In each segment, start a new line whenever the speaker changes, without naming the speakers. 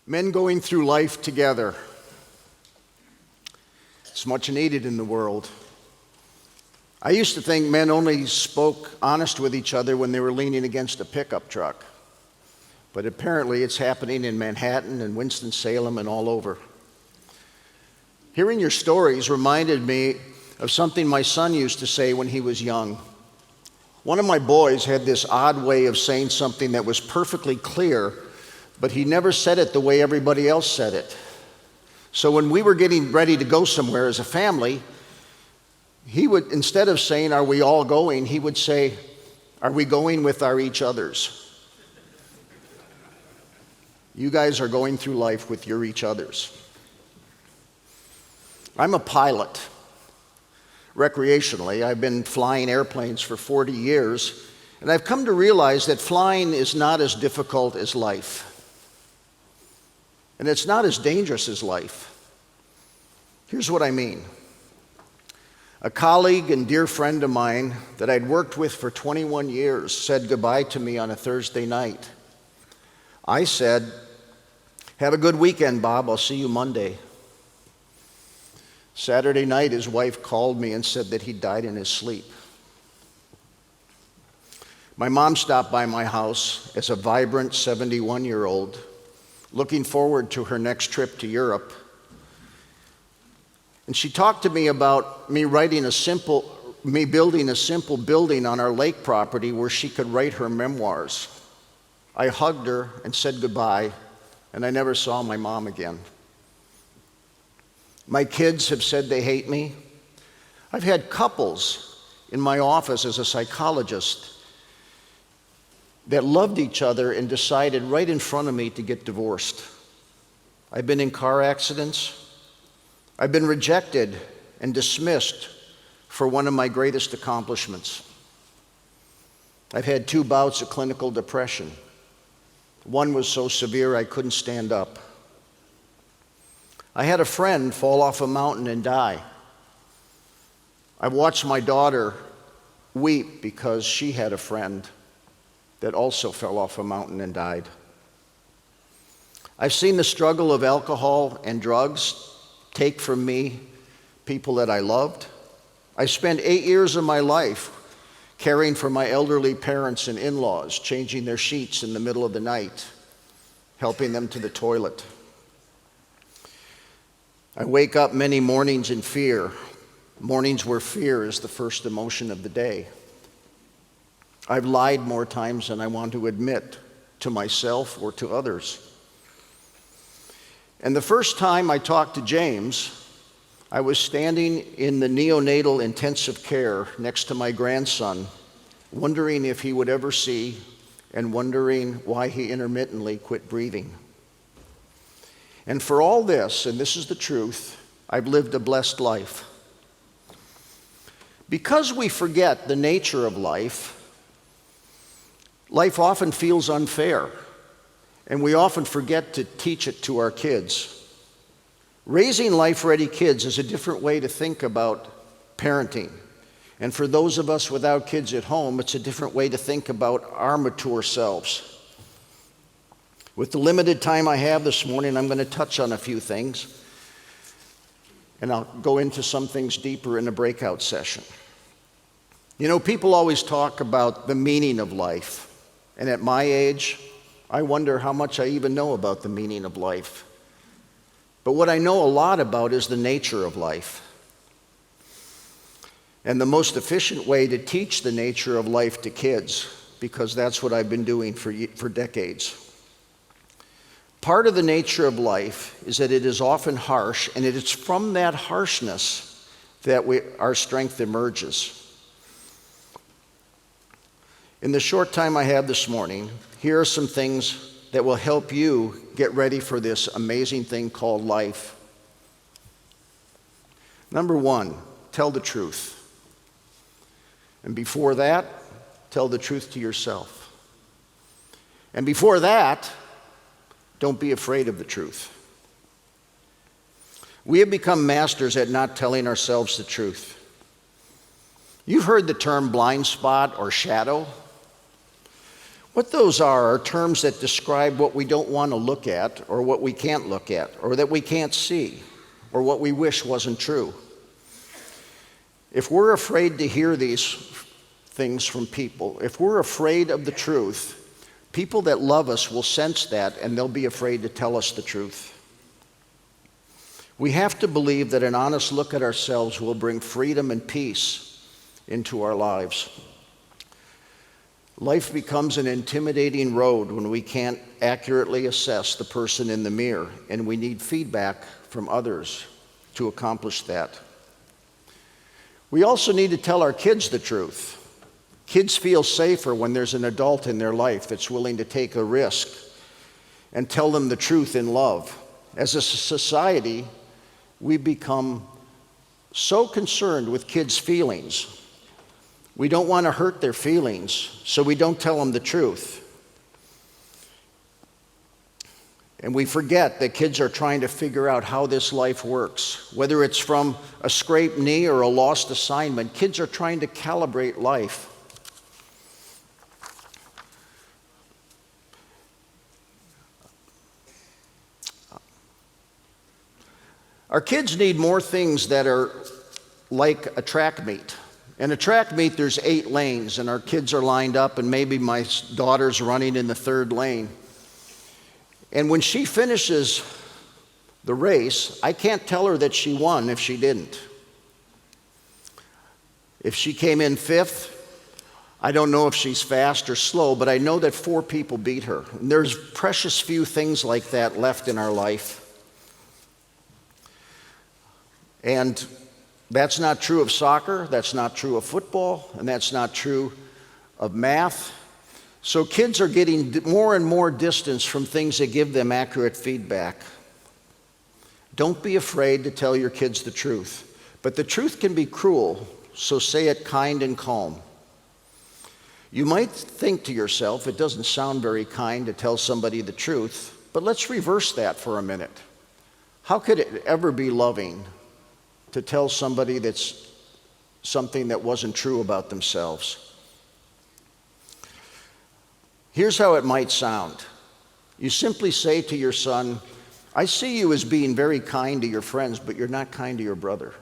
Men going through life together. It's much needed in the world. I used to think men only spoke honest with each other when they were leaning against a pickup truck. But apparently it's happening in Manhattan and Winston-Salem and all over. Hearing your stories reminded me of something my son used to say when he was young. One of my boys had this odd way of saying something that was perfectly clear, but he never said it the way everybody else said it. So when we were getting ready to go somewhere as a family, he would, instead of saying, "Are we all going?" he would say, "Are we going with our each others?" You guys are going through life with your each others. I'm a pilot. Recreationally, I've been flying airplanes for 40 years, and I've come to realize that flying is not as difficult as life. And it's not as dangerous as life. Here's what I mean. A colleague and dear friend of mine that I'd worked with for 21 years said goodbye to me on a Thursday night. I said, "Have a good weekend, Bob. I'll see you Monday." Saturday night, his wife called me and said that he died in his sleep. My mom stopped by my house as a vibrant 71-year-old, looking forward to her next trip to Europe. And she talked to me about me building a simple building on our lake property where she could write her memoirs. I hugged her and said goodbye, and I never saw my mom again. My kids have said they hate me. I've had couples in my office as a psychologist that loved each other and decided right in front of me to get divorced. I've been in car accidents. I've been rejected and dismissed for one of my greatest accomplishments. I've had 2 bouts of clinical depression. One was so severe I couldn't stand up. I had a friend fall off a mountain and die. I watched my daughter weep because she had a friend that also fell off a mountain and died. I've seen the struggle of alcohol and drugs take from me people that I loved. I spent 8 years of my life caring for my elderly parents and in-laws, changing their sheets in the middle of the night, helping them to the toilet. I wake up many mornings in fear, mornings where fear is the first emotion of the day. I've lied more times than I want to admit to myself or to others. And the first time I talked to James, I was standing in the neonatal intensive care next to my grandson, wondering if he would ever see and wondering why he intermittently quit breathing. And for all this, and this is the truth, I've lived a blessed life. Because we forget the nature of life, life often feels unfair, and we often forget to teach it to our kids. Raising life-ready kids is a different way to think about parenting. And for those of us without kids at home, it's a different way to think about our mature selves. With the limited time I have this morning, I'm going to touch on a few things, and I'll go into some things deeper in a breakout session. You know, people always talk about the meaning of life, and at my age, I wonder how much I even know about the meaning of life. But what I know a lot about is the nature of life. And the most efficient way to teach the nature of life to kids, because that's what I've been doing for decades. Part of the nature of life is that it is often harsh, and it is from that harshness that our strength emerges. In the short time I have this morning, here are some things that will help you get ready for this amazing thing called life. Number 1, tell the truth. And before that, tell the truth to yourself. And before that, don't be afraid of the truth. We have become masters at not telling ourselves the truth. You've heard the term blind spot or shadow. What those are terms that describe what we don't want to look at, or what we can't look at, or that we can't see, or what we wish wasn't true. If we're afraid to hear these things from people, if we're afraid of the truth, people that love us will sense that, and they'll be afraid to tell us the truth. We have to believe that an honest look at ourselves will bring freedom and peace into our lives. Life becomes an intimidating road when we can't accurately assess the person in the mirror, and we need feedback from others to accomplish that. We also need to tell our kids the truth. Kids feel safer when there's an adult in their life that's willing to take a risk and tell them the truth in love. As a society, we become so concerned with kids' feelings. We don't want to hurt their feelings, so we don't tell them the truth. And we forget that kids are trying to figure out how this life works. Whether it's from a scraped knee or a lost assignment, kids are trying to calibrate life. Our kids need more things that are like a track meet. In a track meet, there's 8 lanes, and our kids are lined up, and maybe my daughter's running in the 3rd lane. And when she finishes the race, I can't tell her that she won if she didn't. If she came in 5th, I don't know if she's fast or slow, but I know that 4 people beat her. And there's precious few things like that left in our life. And that's not true of soccer, that's not true of football, and that's not true of math. So kids are getting more and more distance from things that give them accurate feedback. Don't be afraid to tell your kids the truth. But the truth can be cruel, so say it kind and calm. You might think to yourself, it doesn't sound very kind to tell somebody the truth, but let's reverse that for a minute. How could it ever be loving to tell somebody that's something that wasn't true about themselves? Here's how it might sound. You simply say to your son, I see you as being very kind to your friends, but you're not kind to your brother.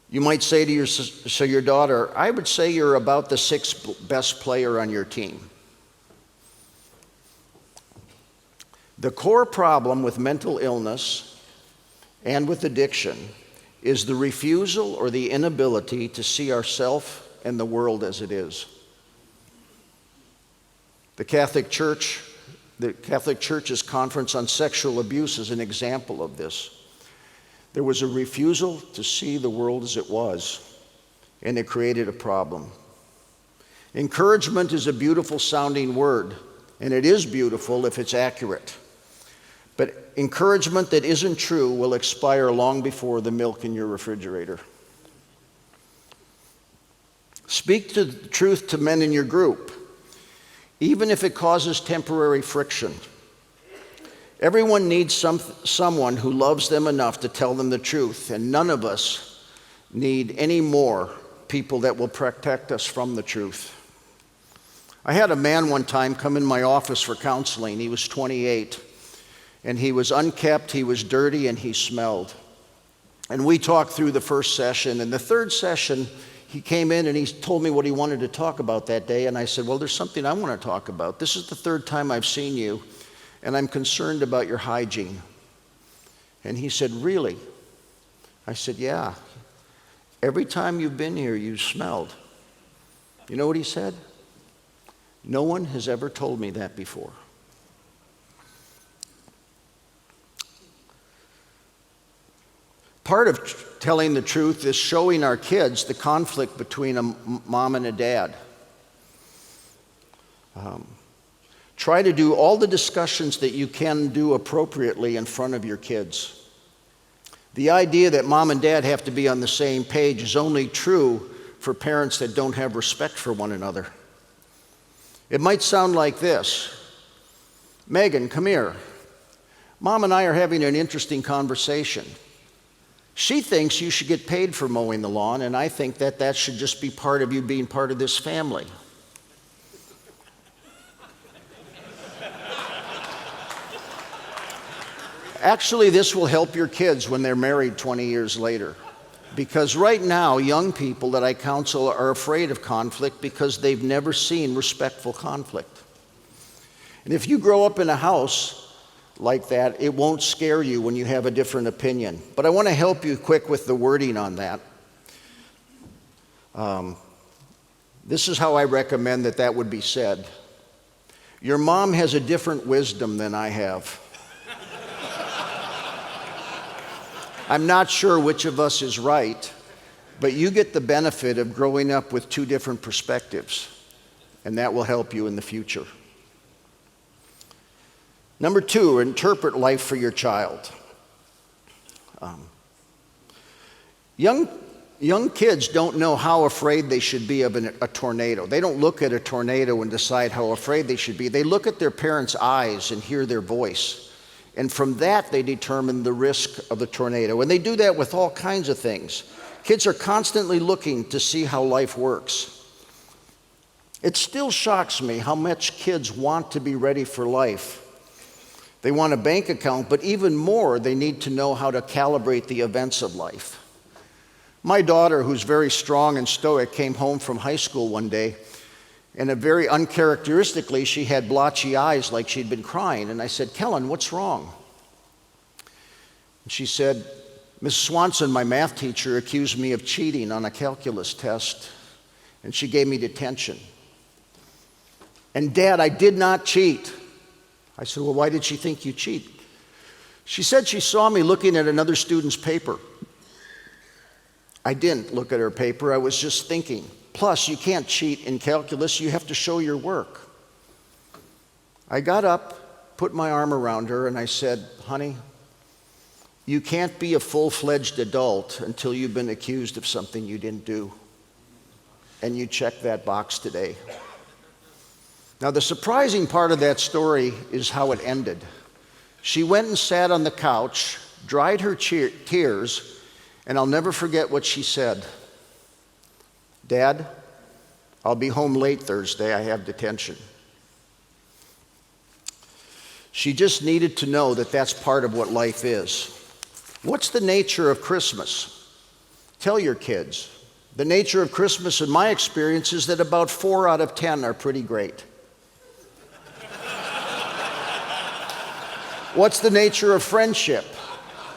You might say to your daughter, I would say you're about the 6th best player on your team. The core problem with mental illness and with addiction is the refusal or the inability to see ourselves and the world as it is. The Catholic Church's Conference on Sexual Abuse is an example of this. There was a refusal to see the world as it was, and it created a problem. Encouragement is a beautiful sounding word, and it is beautiful if it's accurate. But encouragement that isn't true will expire long before the milk in your refrigerator. Speak the truth to men in your group, even if it causes temporary friction. Everyone needs someone who loves them enough to tell them the truth, and none of us need any more people that will protect us from the truth. I had a man one time come in my office for counseling. He was 28. And he was unkempt, he was dirty, and he smelled. And we talked through the first session. And the 3rd session, he came in and he told me what he wanted to talk about that day. And I said, well, there's something I want to talk about. This is the 3rd time I've seen you, and I'm concerned about your hygiene. And he said, really? I said, yeah. Every time you've been here, you smelled. You know what he said? No one has ever told me that before. Part of telling the truth is showing our kids the conflict between a mom and a dad. Try to do all the discussions that you can do appropriately in front of your kids. The idea that mom and dad have to be on the same page is only true for parents that don't have respect for one another. It might sound like this. Megan, come here. Mom and I are having an interesting conversation. She thinks you should get paid for mowing the lawn, and I think that should just be part of you being part of this family. Actually, this will help your kids when they're married 20 years later. Because right now, young people that I counsel are afraid of conflict because they've never seen respectful conflict. And if you grow up in a house like that, it won't scare you when you have a different opinion. But I want to help you quick with the wording on that. This is how I recommend that would be said. Your mom has a different wisdom than I have. I'm not sure which of us is right, but you get the benefit of growing up with two different perspectives, and that will help you in the future. Number 2, interpret life for your child. Young kids don't know how afraid they should be of a tornado. They don't look at a tornado and decide how afraid they should be. They look at their parents' eyes and hear their voice. And from that, they determine the risk of the tornado. And they do that with all kinds of things. Kids are constantly looking to see how life works. It still shocks me how much kids want to be ready for life. They want a bank account, but even more, they need to know how to calibrate the events of life. My daughter, who's very strong and stoic, came home from high school one day, and very uncharacteristically, she had blotchy eyes like she'd been crying. And I said, Kellen, what's wrong? And she said, Miss Swanson, my math teacher, accused me of cheating on a calculus test, and she gave me detention. And Dad, I did not cheat. I said, well, why did she think you cheat? She said she saw me looking at another student's paper. I didn't look at her paper, I was just thinking. Plus, you can't cheat in calculus, you have to show your work. I got up, put my arm around her, and I said, honey, you can't be a full-fledged adult until you've been accused of something you didn't do. And you checked that box today. Now, the surprising part of that story is how it ended. She went and sat on the couch, dried her tears, and I'll never forget what she said. Dad, I'll be home late Thursday. I have detention. She just needed to know that that's part of what life is. What's the nature of Christmas? Tell your kids. The nature of Christmas, in my experience, is that about 4 out of 10 are pretty great. What's the nature of friendship?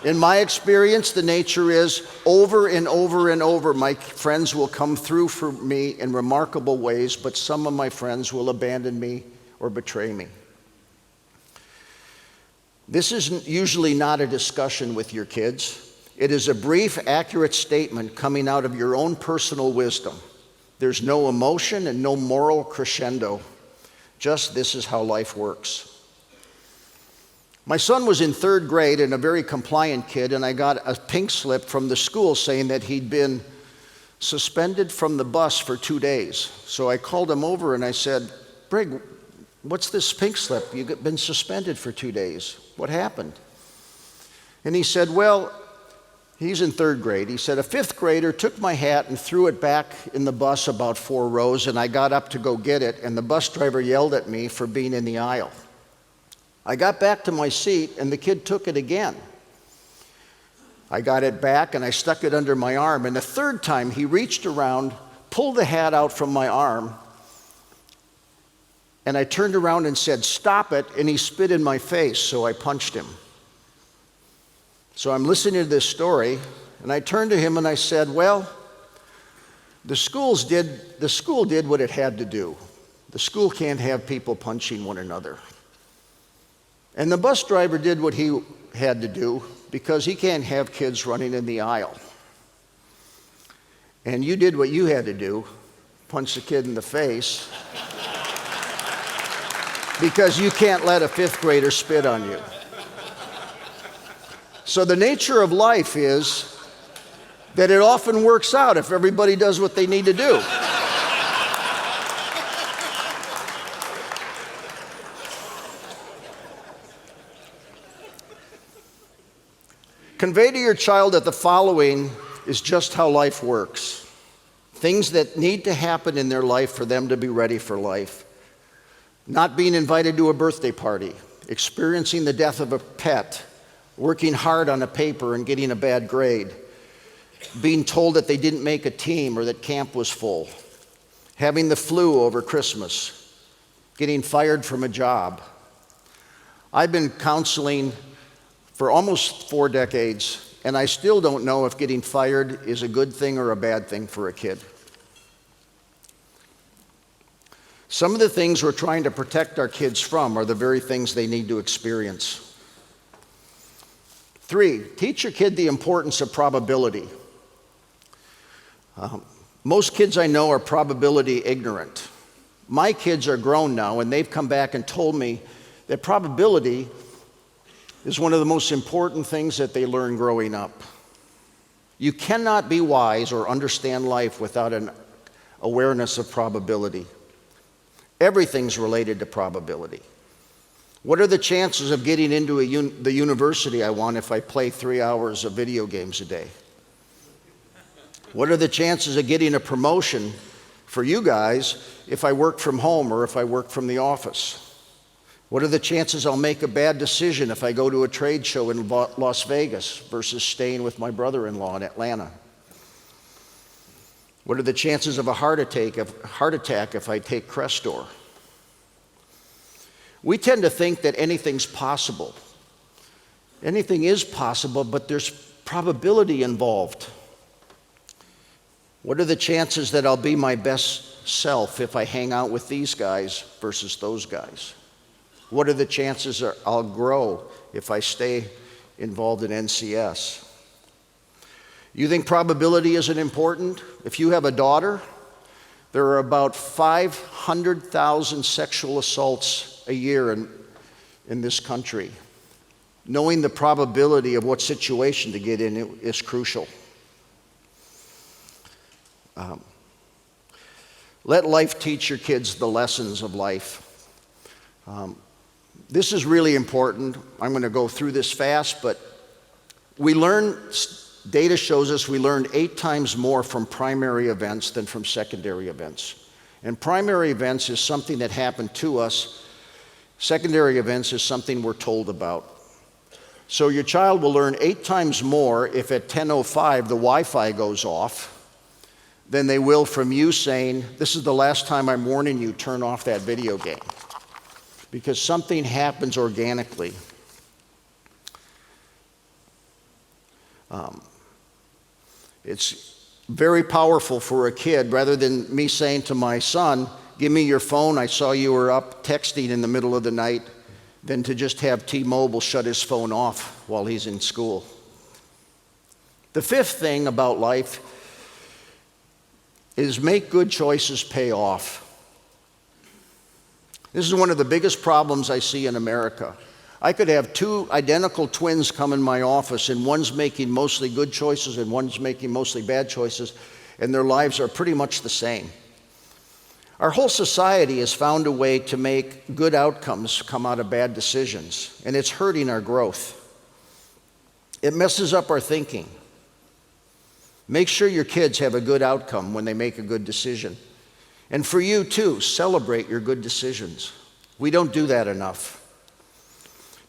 In my experience, the nature is over and over and over, my friends will come through for me in remarkable ways, but some of my friends will abandon me or betray me. This is usually not a discussion with your kids. It is a brief, accurate statement coming out of your own personal wisdom. There's no emotion and no moral crescendo. Just this is how life works. My son was in 3rd grade and a very compliant kid, and I got a pink slip from the school saying that he'd been suspended from the bus for 2 days. So I called him over and I said, Brig, what's this pink slip? You've been suspended for 2 days. What happened? And he said, well, he's in 3rd grade. He said, a 5th grader took my hat and threw it back in the bus about 4 rows, and I got up to go get it, and the bus driver yelled at me for being in the aisle. I got back to my seat, and the kid took it again. I got it back, and I stuck it under my arm, and the 3rd time he reached around, pulled the hat out from my arm, and I turned around and said, stop it, and he spit in my face, so I punched him. So I'm listening to this story, and I turned to him and I said, well, the school did what it had to do. The school can't have people punching one another. And the bus driver did what he had to do because he can't have kids running in the aisle. And you did what you had to do, punch the kid in the face, because you can't let a 5th grader spit on you. So the nature of life is that it often works out if everybody does what they need to do. Convey to your child that the following is just how life works. Things that need to happen in their life for them to be ready for life. Not being invited to a birthday party, experiencing the death of a pet, working hard on a paper and getting a bad grade, being told that they didn't make a team or that camp was full, having the flu over Christmas, getting fired from a job. I've been counseling for almost 4 decades, and I still don't know if getting fired is a good thing or a bad thing for a kid. Some of the things we're trying to protect our kids from are the very things they need to experience. 3, teach your kid the importance of probability. Most kids I know are probability ignorant. My kids are grown now, and they've come back and told me that probability is one of the most important things that they learn growing up. You cannot be wise or understand life without an awareness of probability. Everything's related to probability. What are the chances of getting into the university I want if I play 3 hours of video games a day? What are the chances of getting a promotion for you guys if I work from home or if I work from the office? What are the chances I'll make a bad decision if I go to a trade show in Las Vegas versus staying with my brother-in-law in Atlanta? What are the chances of a heart attack if I take Crestor? We tend to think that anything's possible. Anything is possible, but there's probability involved. What are the chances that I'll be my best self if I hang out with these guys versus those guys? What are the chances that I'll grow if I stay involved in NCS? You think probability isn't important? If you have a daughter, there are about 500,000 sexual assaults a year in this country. Knowing the probability of what situation to get in is crucial. Let life teach your kids the lessons of life. This is really important. I'm going to go through this fast, but data shows us we learn 8 times more from primary events than from secondary events. And primary events is something that happened to us. Secondary events is something we're told about. So your child will learn 8 times more if at 10:05 the Wi-Fi goes off than they will from you saying, "This is the last time I'm warning you, turn off that video game." Because something happens organically. It's very powerful for a kid, rather than me saying to my son, "Give me your phone, I saw you were up texting in the middle of the night," than to just have T-Mobile shut his phone off while he's in school. The 5th thing about life is make good choices pay off. This is one of the biggest problems I see in America. I could have 2 identical twins come in my office, and one's making mostly good choices and one's making mostly bad choices, and their lives are pretty much the same. Our whole society has found a way to make good outcomes come out of bad decisions, and it's hurting our growth. It messes up our thinking. Make sure your kids have a good outcome when they make a good decision. And for you too, celebrate your good decisions. We don't do that enough.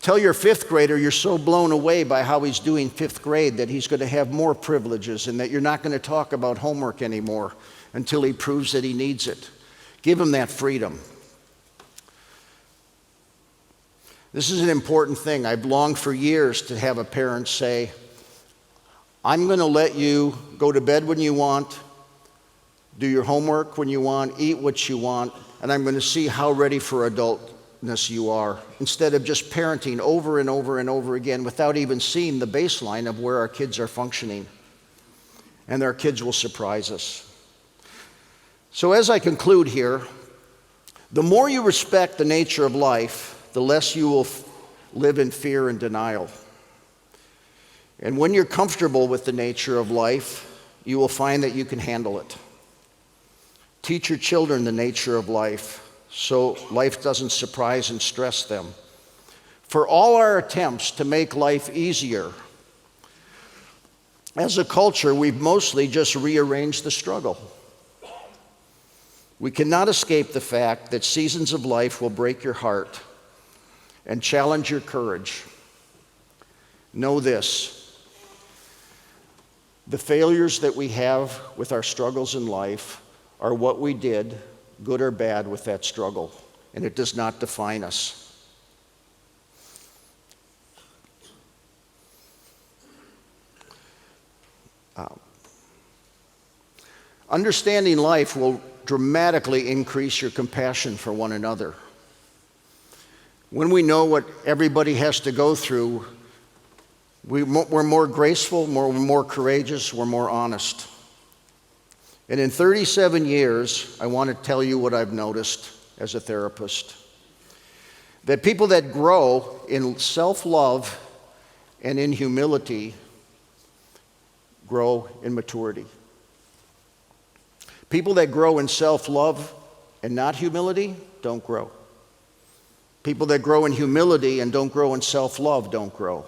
Tell your 5th grader you're so blown away by how he's doing 5th grade that he's going to have more privileges and that you're not going to talk about homework anymore until he proves that he needs it. Give him that freedom. This is an important thing. I've longed for years to have a parent say, "I'm going to let you go to bed when you want, do your homework when you want, eat what you want, and I'm going to see how ready for adultness you are," instead of just parenting over and over and over again without even seeing the baseline of where our kids are functioning. And our kids will surprise us. So as I conclude here, the more you respect the nature of life, the less you will live in fear and denial. And when you're comfortable with the nature of life, you will find that you can handle it. Teach your children the nature of life so life doesn't surprise and stress them. For all our attempts to make life easier, as a culture, we've mostly just rearranged the struggle. We cannot escape the fact that seasons of life will break your heart and challenge your courage. Know this. The failures that we have with our struggles in life are what we did, good or bad, with that struggle, and it does not define us. Understanding life will dramatically increase your compassion for one another. When we know what everybody has to go through, we're more graceful, we're more courageous, we're more honest. And in 37 years, I want to tell you what I've noticed as a therapist. That people that grow in self-love and in humility grow in maturity. People that grow in self-love and not humility don't grow. People that grow in humility and don't grow in self-love don't grow.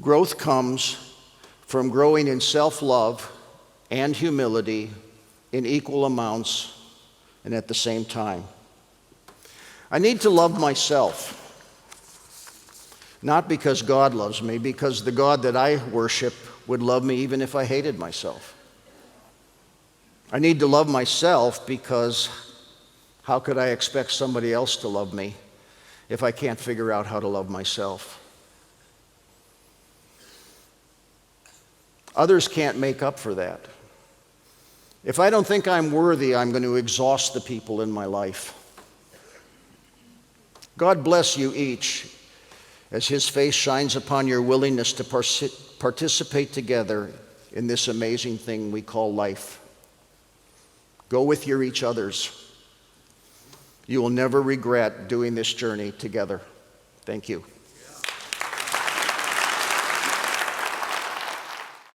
Growth comes from growing in self-love and humility in equal amounts and at the same time. I need to love myself, not because God loves me, because the God that I worship would love me even if I hated myself. I need to love myself because how could I expect somebody else to love me if I can't figure out how to love myself? Others can't make up for that. If I don't think I'm worthy, I'm going to exhaust the people in my life. God bless you each as His face shines upon your willingness to participate together in this amazing thing we call life. Go with your each others. You will never regret doing this journey together. Thank you.